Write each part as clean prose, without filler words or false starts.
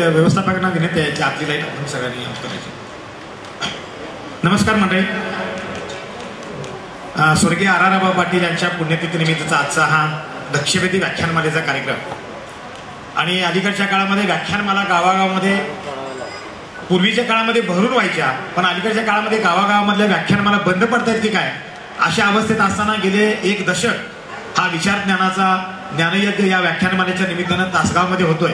व्यवस्थापकांना घेण्यात यायची आपली लाईट आपण सगळ्यांनी यूज करायची. नमस्कार मंडळी. स्वर्गीय आराराबा पाटील यांच्या पुण्यतिथीनिमित्तचा आजचा हा दक्षवेधी व्याख्यानमालेचा कार्यक्रम. आणि अलीकडच्या काळामध्ये व्याख्यानमाला गावागावामध्ये पूर्वीच्या काळामध्ये भरून व्हायच्या, पण अलीकडच्या काळामध्ये गावागावामधल्या व्याख्यानमाला बंद पडतायत की काय अशा अवस्थेत असताना गेले 1 दशक हा विचार ज्ञानाचा ज्ञानयज्ञ या व्याख्यानमालेच्या निमित्तानं तासगावमध्ये होतोय.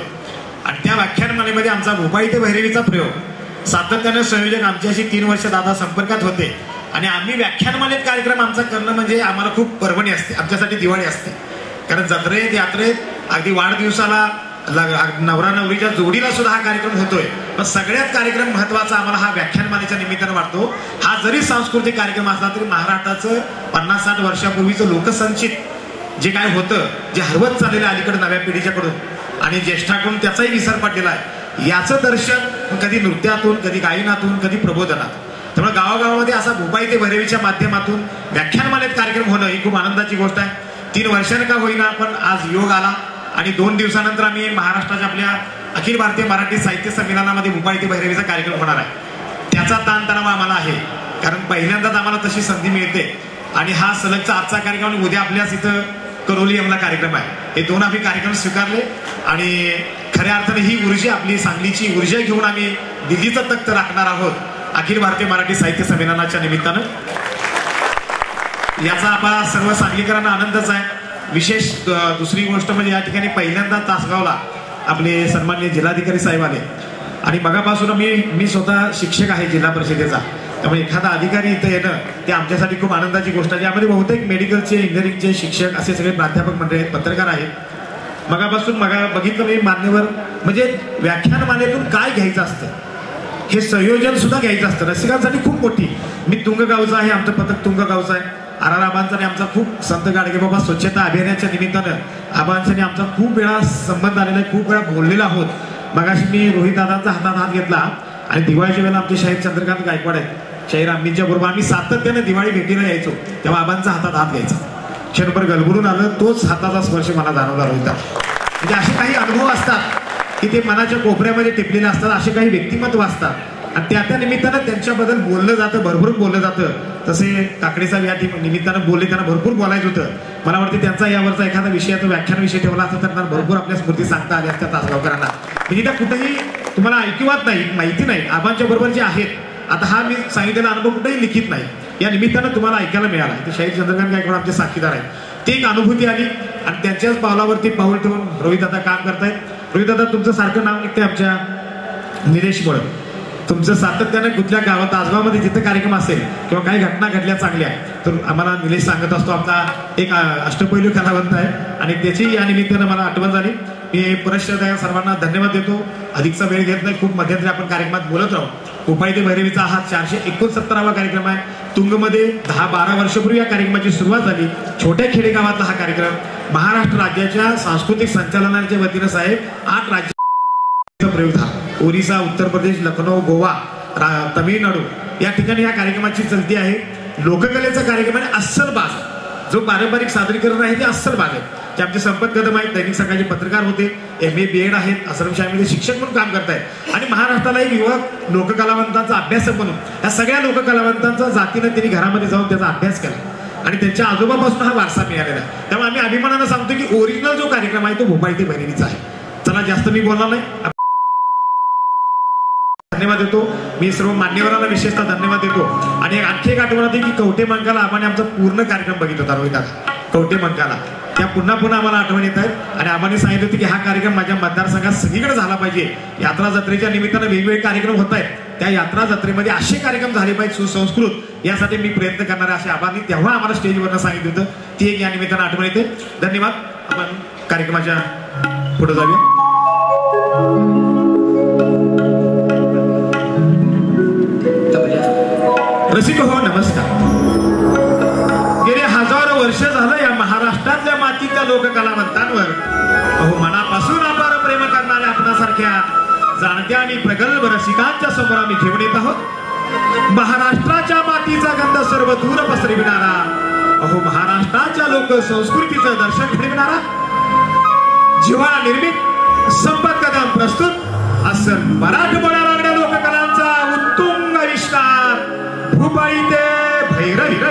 आणि त्या व्याख्यानमालेमध्ये आमचा भोपाळी ते भैरवीचा प्रयोग सातत्यानं संयोजक आमच्याशी 3 वर्ष दादा संपर्कात होते. आणि आम्ही व्याख्यानमालेत कार्यक्रम आमचा करणं म्हणजे आम्हाला खूप पर्वणी असते, आमच्यासाठी दिवाळी असते. कारण जत्रेत यात्रेत अगदी वाढदिवसाला नवरा नवरीच्या जोडीला सुद्धा हा कार्यक्रम होतोय. पण सगळ्यात कार्यक्रम महत्वाचा आम्हाला हा व्याख्यानमालेच्या निमित्तानं वाटतो. हा जरी सांस्कृतिक कार्यक्रम असला तरी महाराष्ट्राचं 50-60 वर्षापूर्वीचं लोकसंचित जे काय होतं, जे हरवत चाललेलं अलीकडे नव्या पिढीच्याकडून आणि ज्येष्ठाकडून त्याचाही विसर पडलेला आहे, याचं दर्शन कधी नृत्यातून, कधी गायनातून, कधी प्रबोधनातून. त्यामुळे गावागावामध्ये असा भोपाळी ते भैरवीच्या माध्यमातून व्याख्यानमालेत कार्यक्रम होणं ही खूप आनंदाची गोष्ट आहे. 3 वर्षांनी का होईना पण आज योग आला आणि 2 दिवसानंतर आम्ही महाराष्ट्राच्या आपल्या अखिल भारतीय मराठी साहित्य संमेलनामध्ये भोपाळी ते भैरवीचा कार्यक्रम होणार आहे. त्याचा ताणतणाव आम्हाला आहे, कारण पहिल्यांदाच आम्हाला तशी संधी मिळते. आणि हा सलगचा आजचा कार्यक्रम आणि उद्या आपल्याच इथं करोली यामला कार्यक्रम आहे. हे 2 आम्ही कार्यक्रम स्वीकारले आणि खऱ्या अर्थाने ही ऊर्जा आपली सांगलीची ऊर्जा घेऊन आम्ही दिल्लीचं तख्त राखणार आहोत अखिल भारतीय मराठी साहित्य संमेलनाच्या निमित्तानं. याचा आपला सर्व सांगलीकरांना आनंदच आहे. विशेष दुसरी गोष्ट म्हणजे या ठिकाणी पहिल्यांदा तासगावला आपले सन्माननीय जिल्हाधिकारी साहेब आले. आणि मगापासून मी स्वतः शिक्षक आहे जिल्हा परिषदेचा, त्यामुळे एखादा अधिकारी इथं येणं ते आमच्यासाठी खूप आनंदाची गोष्ट आहे. यामध्ये बहुतेक मेडिकलचे, इंजिनिअरिंगचे शिक्षक असे सगळे प्राध्यापक मंडळी आहेत, पत्रकार आहेत. मगापासून बघितलं मी मान्यवर म्हणजे व्याख्यानमालेतून काय घ्यायचं असतं हे संयोजन सुद्धा घ्यायचं असतं. रसिकांसाठी खूप मोठी. मी तुंगगावचा आहे, आमचं पथक तुंगगावचं आहे. आराराबांचा आणि आमचा खूप संत गाडगे बाबा स्वच्छता अभियानाच्या निमित्तानं आबांचा आमचा खूप वेळा संबंध आलेला आहे, खूप वेळा बोललेला आहोत. मगाशी मी रोहित दादांचा हातात घेतला आणि दिवाळीच्या वेळेला आमचे शाहीर चंद्रकांत गायकवाड आहेत, शाहीर आम्मींच्या बरोबर आम्ही सातत्याने दिवाळी भेटीला यायचो, तेव्हा आबांचा हातात घ्यायचा. क्षणभर गलबुरून आलं, तोच हाताचा स्पर्श मला जाणवला रोहित. म्हणजे असे काही अनुभव असतात की ते मनाच्या कोपऱ्यामध्ये टिपलेले असतात, असे काही व्यक्तिमत्व असतात आणि त्या निमित्तानं त्यांच्याबद्दल बोललं जातं, भरपूर बोललं जातं. तसे काकडे साहेब या निमित्तानं बोलले, त्यांना भरपूर बोलायचं होतं. मला वाटतं त्यांचा यावरचा एखादा विषयाचा व्याख्यान विषय ठेवला असता तर भरपूर आपल्या स्मृती सांगता आल्या असत्या तासगावकरांना. म्हणजे त्या कुठेही तुम्हाला ऐकिवात नाही, माहिती नाही. आबांच्या बरोबर जे आहेत, आता हा मी सांगितलेला अनुभव कुठेही लिखित नाही, या निमित्तानं तुम्हाला ऐकायला मिळाला. ते शाहीर चंद्रकांत गायकवाड आमचे साक्षीदार आहेत. ती एक अनुभूती आली आणि त्यांच्याच पावलावरती पाऊल ठेवून रोहित दादा काम करतायत. रोहित दादा तुमचं सारखं नाव निघतंय आमच्या निलेशमुळे. तुमचं सातत्याने कुठल्या गावात तासगावमध्ये जिथं कार्यक्रम असेल किंवा काही घटना घडल्या चांगल्या तर आम्हाला निलेश सांगत असतो. आपला एक अष्टपैलू कलावंत आहे आणि त्याची या निमित्तानं मला आठवण झाली. मी परत सर्वांना धन्यवाद देतो. अधिकचा वेळ घेत नाही, खूप मध्यंतरी आपण कार्यक्रमात बोलत राहू. भोपाळी ते भैरवीचा हा 469वा कार्यक्रम आहे. तुंगमध्ये 10-12 वर्षापूर्वी या कार्यक्रमाची सुरुवात झाली. छोट्या खेडेगावातला हा कार्यक्रम महाराष्ट्र राज्याच्या सांस्कृतिक संचालनाच्या वतीनं साहेब 8 राज्याचा प्रयोग झाला. ओरिसा, उत्तर प्रदेश, लखनौ, गोवा, तमिळनाडू या ठिकाणी या कार्यक्रमाची चलती आहे. लोककलेचा कार्यक्रम आहे. अस्सल बाग जो पारंपरिक सादरीकरण आहे ते अस्सल बाग आहे. ते आमचे संपत कदम आहेत, दैनिक सकाळचे पत्रकार होते, MA BEd आहेत, आश्रमशाळेमध्ये शिक्षक म्हणून काम करतायत आणि महाराष्ट्राला एक युवक लोककलावंतांचा अभ्यासक म्हणून या सगळ्या लोककलावंतांचा जातीनं त्यांनी घरामध्ये जाऊन त्याचा अभ्यास केला आणि त्यांच्या आजोबापासून हा वारसा मिळालेला आहे. त्यामुळे आम्ही अभिमानानं सांगतो की ओरिजिनल जो कार्यक्रम आहे तो भोपाळी ते भैरवीचा आहे. चला जास्त मी बोलणार नाही, धन्यवाद देतो. मी सर्व मान्यवरांना विशेषतः धन्यवाद देतो. आणि आणखी एक आठवण होती की कवठे मंकाला आपण आमचा पूर्ण कार्यक्रम बघितला होता रोहित दादा. कवठे मंकाला त्या पुन्हा पुन्हा आम्हाला आठवण येत आहेत आणि आम्हाला सांगितलं होतं की हा कार्यक्रम माझ्या मतदारसंघात सगळीकडे झाला पाहिजे. यात्रा जत्रेच्या निमित्तानं वेगवेगळे कार्यक्रम होत आहेत. त्या यात्रा जत्रेमध्ये असे कार्यक्रम झाले पाहिजे सुसंस्कृत, यासाठी मी प्रयत्न करणारे असे आभार तेव्हा आम्हाला स्टेजवरनं सांगितलं होतं. ती एक या निमित्तानं आठवण येते. धन्यवाद. आपण कार्यक्रमाच्या पुढे जाऊया. रसिक हो नमस्कार. गेले हजारो वर्ष झालं या महाराष्ट्रातल्या मातीच्या लोक कलावंतांवर अहो मनापासून अपार प्रेम करणाऱ्या आपणासारख्या जाणत्या आणि प्रगल्भ रसिकांच्या समोर आम्ही घेऊन येत आहोत. महाराष्ट्राच्या मातीचा गंध सर्व दूर पसरविणारा अहो महाराष्ट्राच्या लोक संस्कृतीचं दर्शन घडविणारा जिव्हाळा निर्मित संपत कदम प्रस्तुत असं मराठमोळ्या वागड्या लोककलांचा उत्तुंग आविष्कार भूपाळी ते भैरवी.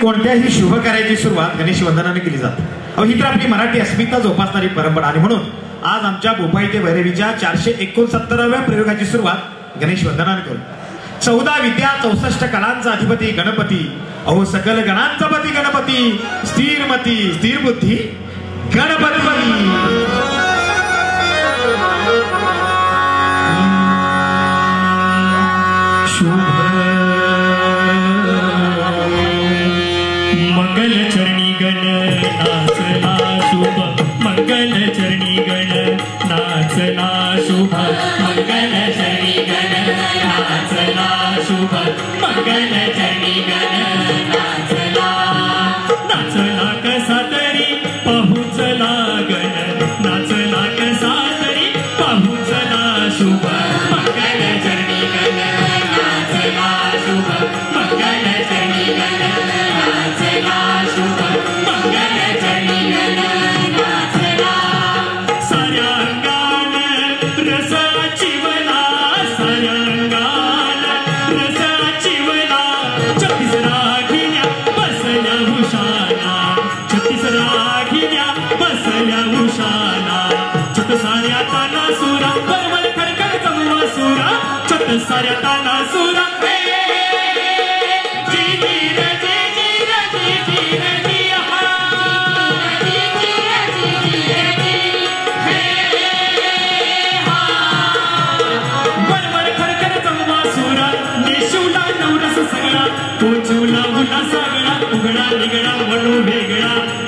कोणत्याही शुभ कार्याची सुरुवात गणेश वंदनाने केली जाते. ही तर आपली मराठी अस्मिता जोपासणारी परंपरा आणि म्हणून आज आमच्या भोपाई ते भैरवीच्या 469व्या प्रयोगाची सुरुवात गणेश वंदनाने करू. 14 विद्या 64 कलांचा अधिपती गणपती अहो सकल गणांचा पती गणपती स्थिरमती स्थिर बुद्धी गणपती. मंगल चरणी गण नाचना शुभ मंगल चरणी गण नाचना शुभ मंगल चरणी गण नाचना शुभ मंगल चरणी गण नाचना नाचना कसा तरी पाहूचला गण नाचना कसा तरी पाहूचला शुभ मंगल चरणी गण नाचना शुभ मंगल चरणी गण नाचना शुभ मंगल चरणी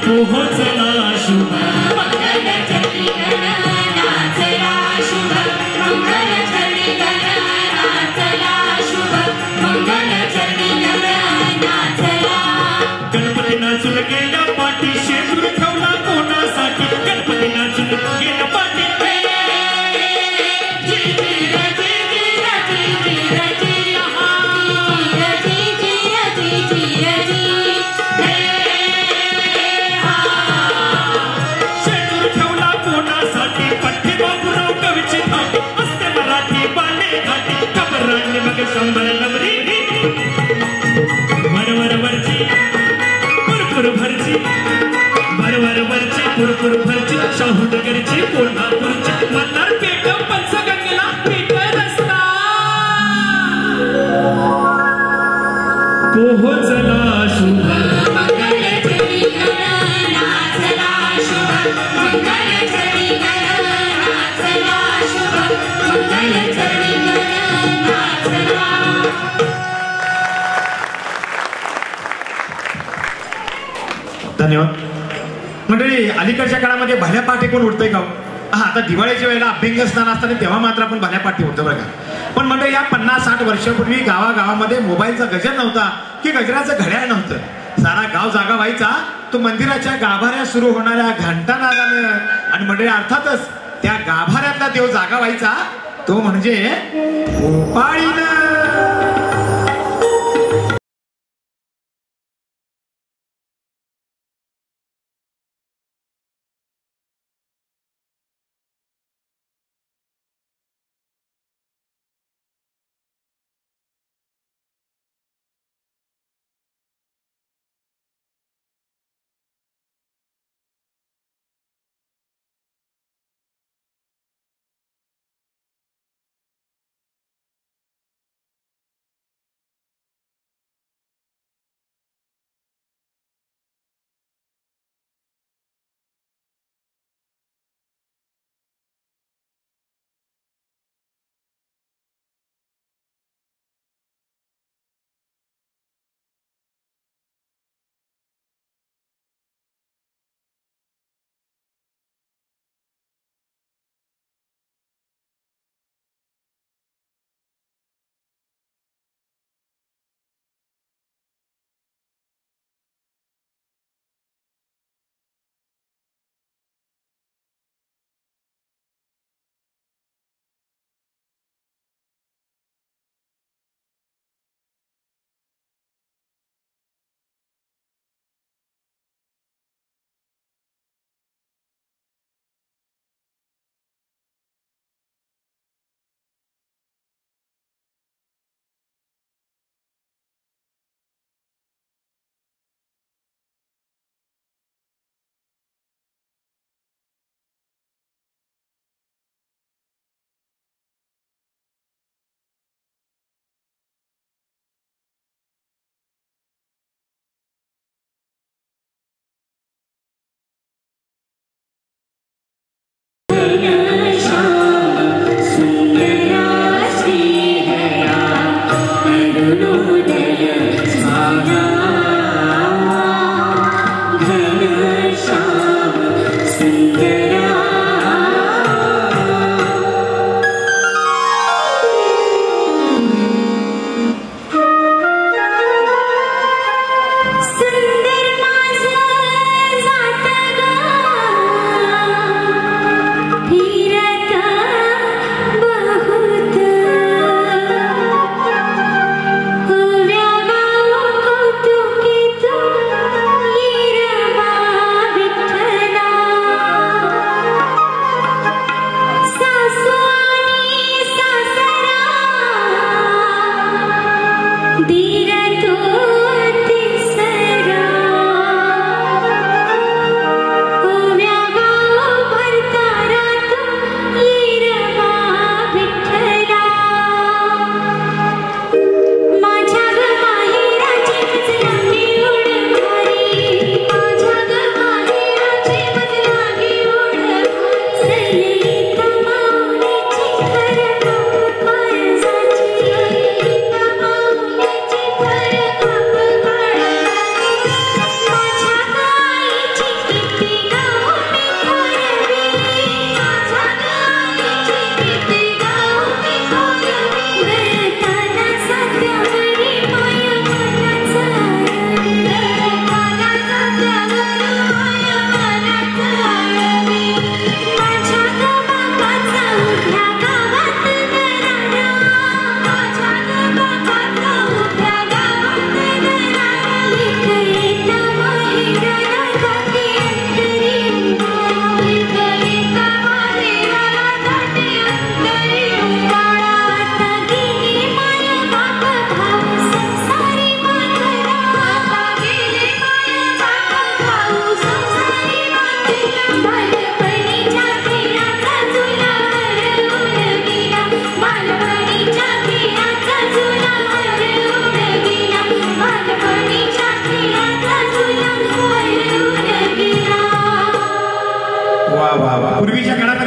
पोहोचला शुभ मंगल चरणी गण नाचला शुभ मंगल चरणी गण नाचला शुभ मंगल चरणी गण नाचला गणपती नाचून गेला पाठी शेंदूर ठेवला कोणासाठी गणपती नाचून गेला पाठी पुरपुर भरची शाहूनगरची कोल्हापूरची मल्हार पेठ पंचगंगेला पेठ रस्ता पोहोचला शुभ मंगल चरणी गण नाचला शुभ मंगल चरणी गण नाचला शुभ मंगल चरणी गण नाचला धन्यवाद मंडळी. अलीकडच्या काळामध्ये भल्या पाठी कोण उठतंय का? हा, आता दिवाळीच्या वेळेला अभ्यंगस्नान असताना तेव्हा मात्र आपण भल्या पाठी उठतो बरं का. पण मंडळी या 50-60 वर्षापूर्वी गावागावामध्ये मोबाईलचा गजर नव्हता की गजराचं घड्याळ नव्हतं. सारा गाव जागा व्हायचा तो मंदिराच्या गाभाऱ्या सुरू होणाऱ्या घंटानादानं. आणि मंडळी अर्थातच त्या गाभाऱ्यातला देव जागा व्हायचा तो म्हणजे भोपाळीनं.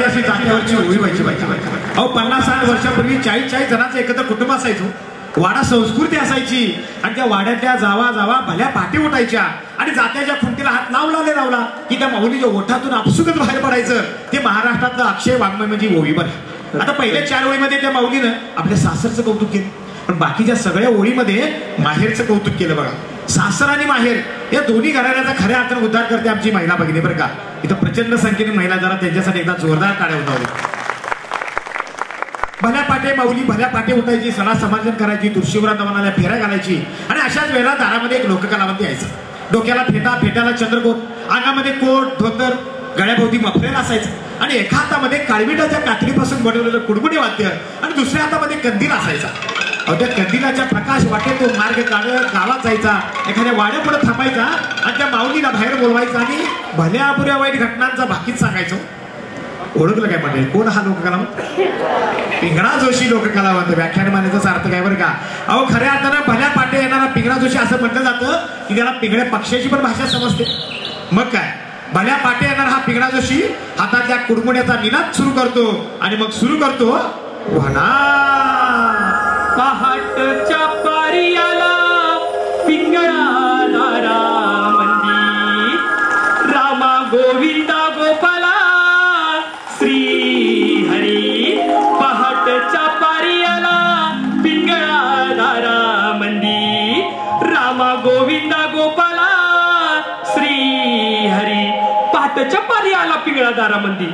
अशी जात्यावरची ओळी व्हायची. अहो 50-60 वर्षापूर्वी 40-40 जणांचं एकत्र कुटुंब असायचो. वाडा संस्कृती असायची आणि त्या वाड्यातल्या जावा भल्या पाठी उठायच्या आणि जात्याच्या खुंटीला हात लावला की त्या माऊलीच्या ओठातून आपसुकच बाहेर पडायचं. ते महाराष्ट्रातलं अक्षय वाङ्मय म्हणजे ओवी बघा. आता पहिल्या 4 ओळीमध्ये त्या माऊलीनं आपल्या सासरचं कौतुक केलं, पण बाकीच्या सगळ्या ओळीमध्ये माहेरचं कौतुक केलं बघा. सासर आणि माहेर या दोन्ही घराण्याचा खऱ्या अर्थाने उद्धार करते आमची महिला भगिनी बरं का. इथं प्रचंड संख्येने महिला, जरा त्यांच्यासाठी एकदा जोरदार टाळ्या उठवली. भल्या पाटे माऊली भल्या पाटे उठायची, सणा समार्जन करायची, तुळशीवराला फेऱ्या घालायची आणि अशाच वेळेला दारामध्ये एक लोककलावंत यायचं. डोक्याला फेट्याला चंद्रकोट, अंगामध्ये कोट धोतर, गळ्याभोवती मफरेल असायचं आणि एका हातामध्ये काळविटाच्या कातडीपासून बनवलेलं कुडकुडी वाद्य आणि दुसऱ्या हातामध्ये कंदील असायचा. त्या कंदिलाच्या प्रकाश वाटेत तो मार्ग काढत गावात जायचा, एखाद्या वाड्यापुढे थांबायचा आणि त्या माऊलीला बाहेर बोलवायचा आणि भल्या अपुऱ्या वाईट घटनांचा भाकीत सांगायचो. ओळखलं काय म्हणजे कोण हा लोककलावंत? पिंगळा जोशी लोककलावंत. व्याख्यान मानायचा अर्थ काय बरं का. अहो खऱ्या अर्थानं भल्या पाटे येणारा पिंगळा जोशी असं म्हटलं जातं की त्याला पिंगळ्या पक्षाची पण भाषा समजते. मग काय, भल्या पाटे येणारा हा पिंगळा जोशी हातातल्या कुडमुड्याचा निनाद सुरू करतो आणि मग सुरू करतो वना पहाटच्या पारी आला पिंगळा दारा मंदी, रामा गोविंदा गोपाला श्री हरी. पहाटच्या पारी आला पिंगळा दारा मंदी, रामा गोविंदा गोपाला श्री हरी. पहाटच्या पारी आला पिंगळा दारा मंदी.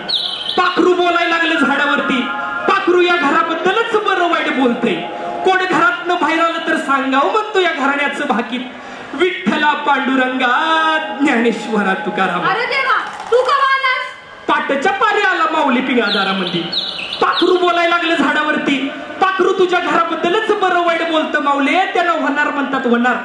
पाखरू बोलायला लागलं झाडावरती. पाखरू या घराबद्दलच बरं वाईट बोलतंय. कोण घरातनं बाहेर आलं तर सांगावं म्हणतो या घराण्याचं भाकीत. विठ्ठला पांडुरंगा ज्ञानेश्वरा तुकाराम. अरे देवा, तू कवा आलास? पाटच्या पारी आला माऊली पिंगळा दारामध्ये. पाखरू बोलायला लागलं झाडावरती. पाखरू तुझ्या घराबद्दलच बरं वाईट बोलतं माऊले. त्यांना होणार म्हणतात होणार,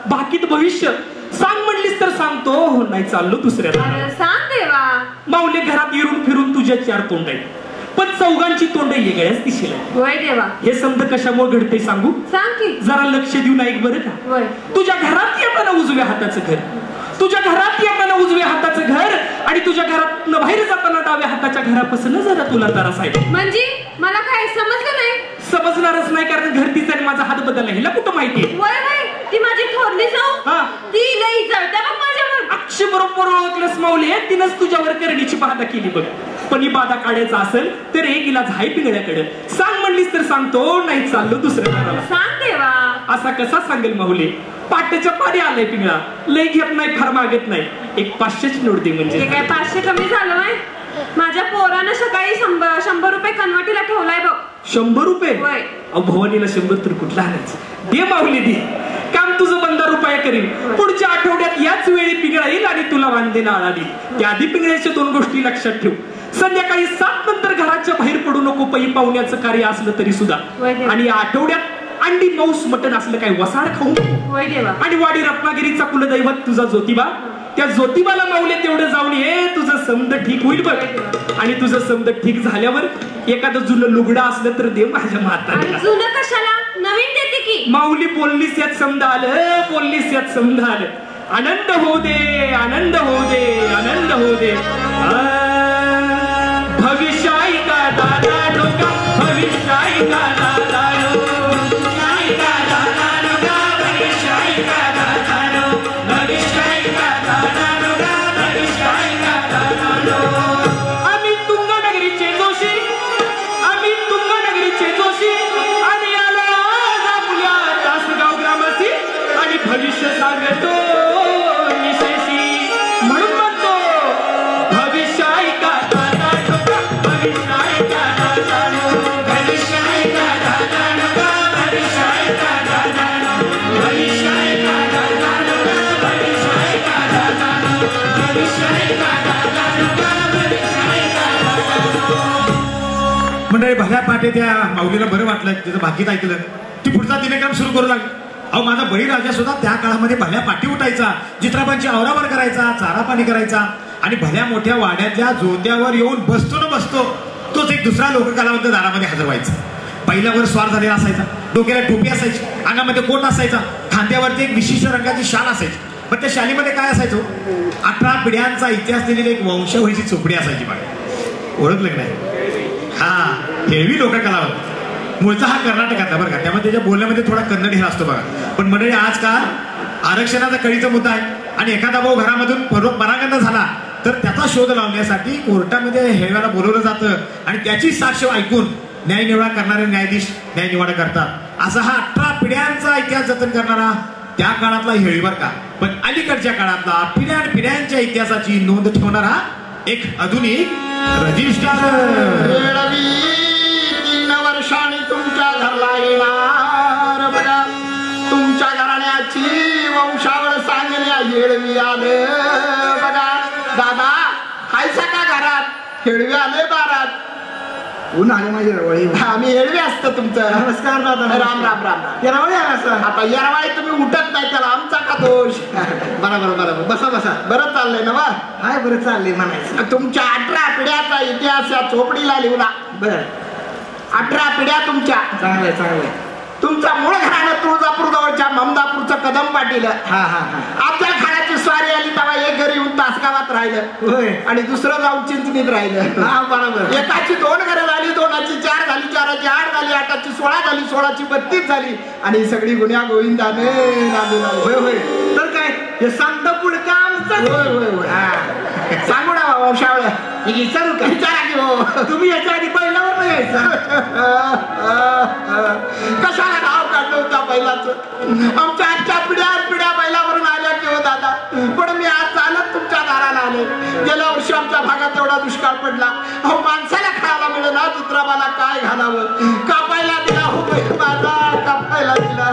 भाकीत भविष्य. सांग म्हणलीस तर सांगतो, हो नाही चाललो दुसऱ्याला. अरे सांग देवा. माऊले घरात येऊन फिरून तुझ्या 4 तोंड आहेत, पण चौघांची तोंड वेगळ्याच दिशेला. होय देवा. हे समज कशामुळे घडते सांगू? सांग की. जरा लक्ष देऊन ऐक बरं का. होय. तुझ्या घरात येताना उजव्या हाताचं घर, तुझ्या घरात येताना उजव्या हाताचं घर आणि तुझ्या घरात बाहेर जाताना डाव्या हाताच्या घरापासून जरा तुला त्रास आहे. म्हणजे मला काय समजलं नाही. समजणारच नाही, कारण घर तिचा आणि माझा हात बदलला. हिला कुठं माहितीये? वय वय, ती माझी थोरली जाऊ. ती लई जळत्या बघ माझ्यावर. अक्षय बरोबर ओळखलंस माऊले. तिनंच तुझ्यावर करणीची बाधा केली बघ. पण ही बाधा काढायचा असेल तर एक इलाज हाय पिंगळ्याकडे. सांग म्हणलीस तर सांगतो, नाही चाललो दुसऱ्या घराला. सांग देवा. असा कसा सांगेल माऊली? पाट्याच्या पारी आलाय पिंगळा. लय घेत नाही, फार मागत नाही. एक 500ची नोट दे. म्हणजे काय 500 कमी झालं नाही? माझ्या पोरानं सकाळी 100 रुपये कन्वर्टीला ठेवलाय बघ. 100 रुपये? होय. अहो भवानीला 100 तर कुठला आणायचं? दे माऊली दे. काम तुझं 15 रुपये करील. पुढच्या आठवड्यात याच वेळी पिंगळा येईल आणि तुला वांदेला आळा देईल. त्या आधी पिंगळ्याच्या 2 गोष्टी लक्षात ठेव. संध्याकाळी 7 नंतर घराच्या बाहेर पडू नको. पै पाहुण्याचं कार्य असलं तरी सुद्धा. आणि आठवड्यात अंडी मांस मटण असलं काही वसाड खाऊ. आणि वाडी रत्नागिरीचा कुलदैवत तुझा ज्योतिबा, त्या ज्योतिबाला माऊले तेवढं जाऊन ये. तुझं समद ठीक होईल बघ. आणि तुझं समद ठीक झाल्यावर एखादं जुनं लुगडं असलं तर दे माझ्या म्हातारीला. जुनं कशाला, नवीन देते की. माऊली बोललीस यात समजा आलं, बोललीस यात समजा आलं. आनंद होऊ दे, आनंद होऊ दे, आनंद होऊ दे. भविष्याई का दादा डोका, भविष्याई का दादा भविष्य सांगतो निशेषी. म्हणून म्हणतो भविष्य ऐका दादा डोका, भविष्य ऐका दादा डोका, भविष्य ऐका दादा डोका, भविष्य ऐका दादा डोका, भविष्य ऐका दादा डोका, भविष्य ऐका दादा डोका, भविष्य ऐका दादा डोका, भविष्य ऐका दादा डोका. मंडळी भल्या पाटे त्या माऊलीला बरं वाटलं, तिचं भाकीत ऐकलं. ती पुढचा दिनक्रम सुरू करू लागली. अहो माझा बळीराजा सुद्धा त्या काळामध्ये भल्या पाठी उठायचा, चित्राबांची आवरावर करायचा, चारा पाणी करायचा आणि भल्या मोठ्या वाड्यातल्या जोत्यावर येऊन बसतो न बसतो तोच एक दुसरा लोककलावंत दारामध्ये हजर व्हायचा. पहिल्यावर स्वार झालेला असायचा, डोक्याला टोपी असायची, अंगामध्ये कोट असायचा, खांद्यावरती एक विशिष्ट रंगाची शाल असायची. पण त्या शालीमध्ये काय असायचं? 18 पिढ्यांचा इतिहास दिलेली एक वंशावळीची चोपडी असायची. बघा, ओळखलं नाही? हेवी लोक कलावत मूळचा हा कर्नाटकातला बरं का, त्यामुळे त्याच्या बोलण्यामध्ये थोडा कन्नड हे असतो बघा. पण मंडळी आजकाल आरक्षणाचा कळीचा मुद्दा आहे आणि एखादा भाऊ घरामधून परागंदा झाला तर त्याचा शोध लावण्यासाठी कोर्टामध्ये हेळव्याला बोलवलं जातं आणि त्याची साक्ष ऐकून न्यायनिवाडा करणारे न्यायाधीश न्यायनिवाडा करतात. असा हा 18 पिढ्यांचा इतिहास जतन करणारा त्या काळातला हेळीवर का, पण अलीकडच्या काळातला पिढ्यांच्या इतिहासाची नोंद ठेवणारा एक आधुनिक रजिस्टर. 3 वर्षांनी तुमच्या घरला येणार बघा, तुमच्या घराण्याची वंशावळ सांगण्या हेळवी आले बघा. दादा हायसा का घरात? हेळवी आले दारात. ऊन आले माझी रवळी. आम्ही हेळवी असतो तुमचं. नमस्कार दादा. राम राम राम. रवळी आला सर. आता येरवाळी तुम्ही उठत नाही त्याला आमचा का दोष? बरोबर बरोबर. बसा बसा. बरं चाललंय ना वा? हाय बरं चाललंय म्हणायचं. तुमच्या 18 पिढ्याचा इतिहास या चोपडीला लिहिला. बर 18 पिढ्या तुमच्या. चांगलंय चांगलंय. तुमचा मूळ घराणं तुळजापूर जवळच्या ममदापूरचं कदम पाटील. हा हा हा. आपल्या खाण्याची स्वारी आली तेव्हा एक घरी येऊन तासगावात राहिलं होय. आणि दुसरं जाऊन चिंचणीत राहिलं. हा बरोबर. एकाची 2 घरं झाली, 2ची 4 झाली, 4ची 8 झाली, 8ची 16 झाली, 16ची 32 झाली आणि सगळी गुन्ह्या गोविंदाने नांदू लागली. होय होय. तर काय हे सांगता पुढं का आमचं? होय होय होय. सांगू ना वंशावळ विचारू का? विचारा की हो. तुम्ही याच्या आधी पहिल्यावर नाही यायचं. कशाला नाव काढलं होतं बैलाच? आमच्या आजच्या पिढ्या बैलावरून आल्या की हो दादा. पण मी आज चालत तुमच्या दाराला आले. गेल्या वर्षी आमच्या भागात एवढा दुष्काळ पडला, अहो माणसाला खायला मिळेल ना, दुसराबाला काय घालावं? कापायला दिला हो बैल माझा, कापायला दिला.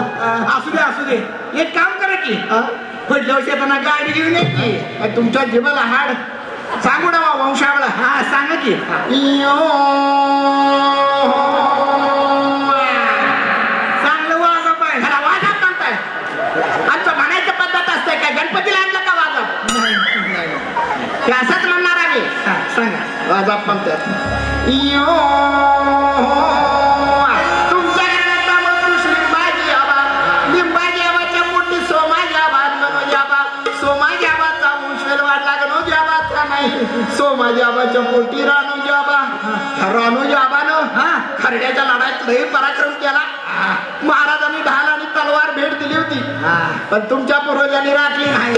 असू दे एक काम करा की पुढल्या वर्षी येताना गाडी घेऊन ये की. तुमच्या जीवाला हाड सांगू ना वंशावळ. हा सांगा की. चांगलं वाजा पाय. ह्याला वाजत म्हणताय? आमचं म्हणायचं पद्धत असते काय? गणपतीला आणलं का वाजत? ते असंच म्हणणार आम्ही. सांगा. वाजत म्हणतात. तुमच्या घरातला मनुष्य लिंबाजी आबा, लिंबाजी आबाच्या पोटी सोमाजी आबा, मनोजी आबा, सोमाजी आबाचा वंशवेल वाढला गणोजी आबाचा नाही, सोमाजी आबाच्या पोटी रानोजी आबा. रानोजी आबानं खरड्याच्या लढाईत लई पराक्रम केला. महाराजांनी ढाल आणि तलवार भेट दिली होती, पण तुमच्या पूर्वजांनी राखली नाही.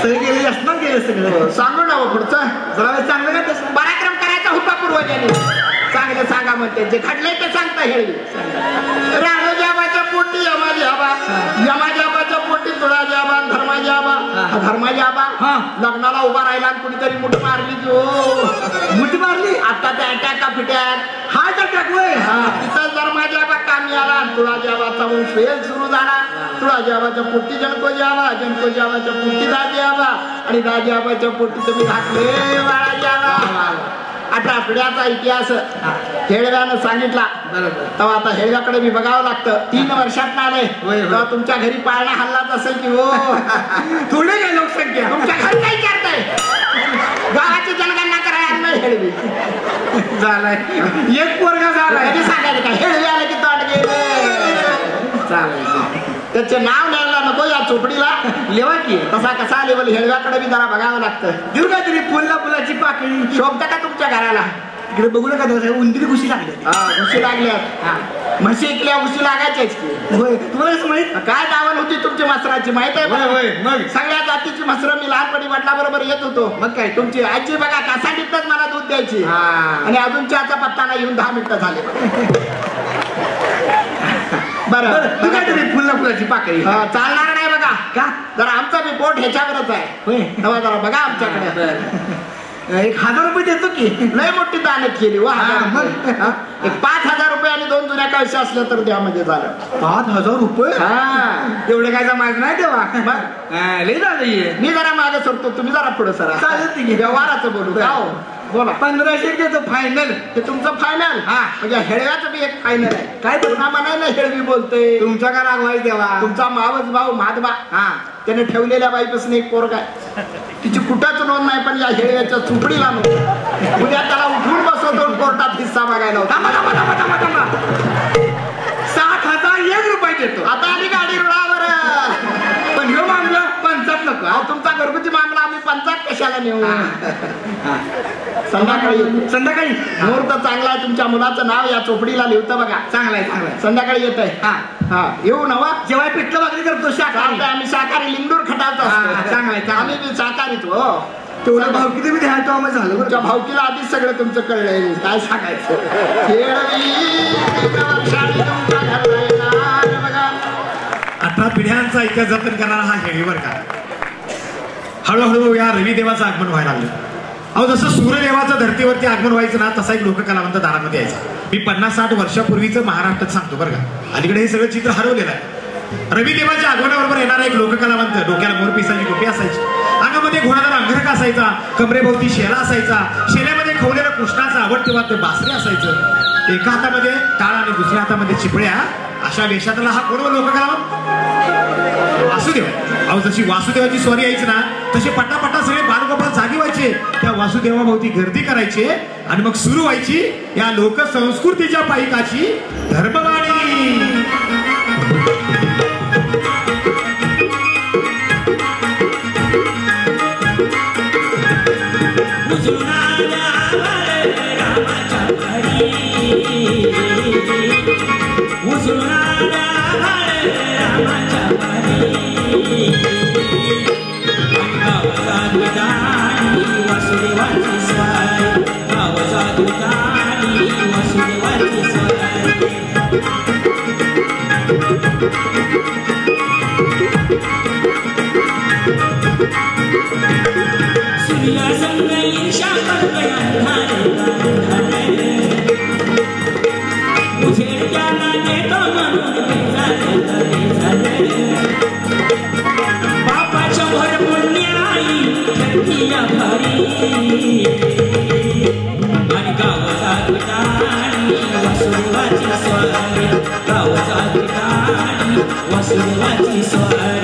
सगळं गेले असणार गेलं सगळं. सांगू ना पुढचं. जरा चांगलं का तसं? पराक्रम करायचा होता पूर्वजांनी. चांगलं सांगा म्हणते, जे घडलंय ते सांगता हेळवी. राणोजी आबाच्या पोटी यमाजी आबा, यमाजी आबाच्या पोटी तुळाजी आबा, धर्माजी आबा. धर्माजी आबा लग्नाला उभा राहिला आणि कुणीतरी मुठ मारली की हो. मुठी मारली? आता त्या अटॅक का फिटॅक हार्ट अटॅक होय. तिथं धर्माजी आबा कामी आला. तुळाजी आबाचा वंश सुरू झाला. तुळाजी आबाच्या पोटी जनकोजी आबा, जनकोजी आबाच्या पोटी दाजी आबा आणि दाजी आबाच्या पोटी तुम्ही घातले बाळाजी आबा. 18 पिढ्याचा इतिहास हेळव्यानं सांगितला. तेव्हा आता हेळव्याकडे मी बघावं लागतं. 3 वर्षात आले तेव्हा तुमच्या घरी पाळणा हल्लाच असेल की हो. थोडी काय लोकसंख्या तुमच्या घरी काय करताय? गावाची जनगणना करायला नाही हेळवी. झालाय एक पोरगा झालाय. कधी सांगायचं काय? हेळवी आले की तोंड गेले. चालेल. त्याचे नाव न्यायला नको या चोपडीला. लेवा की तसा कसा लेवल हेळव्याकडे बी जरा बघावं लागतं. देऊ का तरी फुलाची पाकळी शोभत का तुमच्या घराला? इकडे बघू नका उंदरी घुशी लागली. उशी लागल्यात. म्हशी इकल्या उशी लागायच्याच की. होय तुम्हाला कसं माहित? काय दावण होती तुमची मसराची माहित आहे? होय मग सगळ्या जातीची मसरं मी लहानपणी वडिलाबरोबर येत होतो. मग काय तुमची आजी बघा कासाडीतच मला दूध द्यायची आणि अजून चहाचा पत्ता नाही येऊन 10 मिनिटं झाले. बरं तू काय तरी फुलाची पाकळी चालणार नाही बघा. का? जरा आमचा बी पोट ह्याच्यावरच आहे. होय तेव्हा जरा बघा आमच्याकडे. 1000 रुपये देतो की. लय मोठी दानत केली वा. 5,000 रुपये आणि 2 जुन्या कळशा असल्या तर द्या म्हणजे झालं. 5,000 रुपये? एवढे काय जमायचं नाही तेव्हा. लय झालं. मी जरा मागे सरतो, तुम्ही जरा पुढे सरा. चालत व्यवहाराचं बोलू. बोला. 1500 देतो फायनल. ते तुमचं फायनल. म्हणजे हेळव्याचं बी एक फायनल आहे. काय पुन्हा म्हणायला हेळवी बोलतोय. तुमचा का रागवाय तेव्हा? तुमचा मावस भाऊ माधवा त्याने ठेवलेल्या बाईपासून एक पोरगा आहे. तिची कुठंच नोंद नाही, पण या हेळव्याच्या चुपडीला नोंद. उद्या त्याला उठून बसवतो कोर्टात हिस्सा मागायला होता. 60,001 रुपये देतो. आता आली गाडी रुळावर. पण ह्यो मामला 55 नको अहो, तुमचा घरगुती मामला आम्ही पंचायत कशाला नेऊ संध्याकाळी येतो. संध्याकाळी मुहूर्त चांगला आहे. तुमच्या मुलाचं नाव या चोपडीला लिहतं बघा. चांगला आहे चांगला आहे. संध्याकाळी येत आहे. हा हा येऊ नवा. जेव्हा पिठलं भाकरी करतो शाकाहारी चालतंय, आम्ही शाकाहारी लिंगडूर खटावतो हा, चांगलं आहे, चांगलं आहे. आम्ही बी शाकाहारीच हो. तेवढा भाव किती मी द्यायचो आम्हाला झालं तुमच्या बरं. भावकीला आधीच सगळं तुमचं कळलंय. काय सांगायचं. खेळवी तीन वर्षांनी तुमच्या घरला येणार बघा. 18 पिढ्यांचा इतिहास जतन करणारा हा हेळीवर का हळूहळू या रविदेवाचं आगमन व्हायला लागलं. अहो जसं सूर्यदेवाचं धर्तीवरती आगमन व्हायचं ना तसा एक लोककलावंत दारामध्ये यायचा. मी 50-60 वर्षापूर्वीचं महाराष्ट्रात सांगतो बरं का. अलीकडे हे सगळं चित्र हरवलेलं आहे. रविदेवाच्या आगमनाबरोबर येणारा एक लोककलावंत, डोक्याला मोरपिसाची टोपी असायची, अंगामध्ये घोडादार अंगरखा असायचा, कमरेभोवती शेला असायचा, शेल्यामध्ये खवलेलं कृष्णाचं आवडते वाद्य बासरी असायचं, एका हातामध्ये टाळ आणि दुसऱ्या हातामध्ये चिपळ्या, अशा वेशातला हा कोण लोककलावंत? वासुदेव. अहो जशी वासुदेवाची स्वारी यायची ना तसे पटापटा सगळे बालगोपाळ जागी व्हायचे, त्या वासुदेवाभोवती गर्दी करायचे आणि मग सुरू व्हायची या लोकसंस्कृतीच्या पायिकाची धर्मवाणी. Wasudevachi swari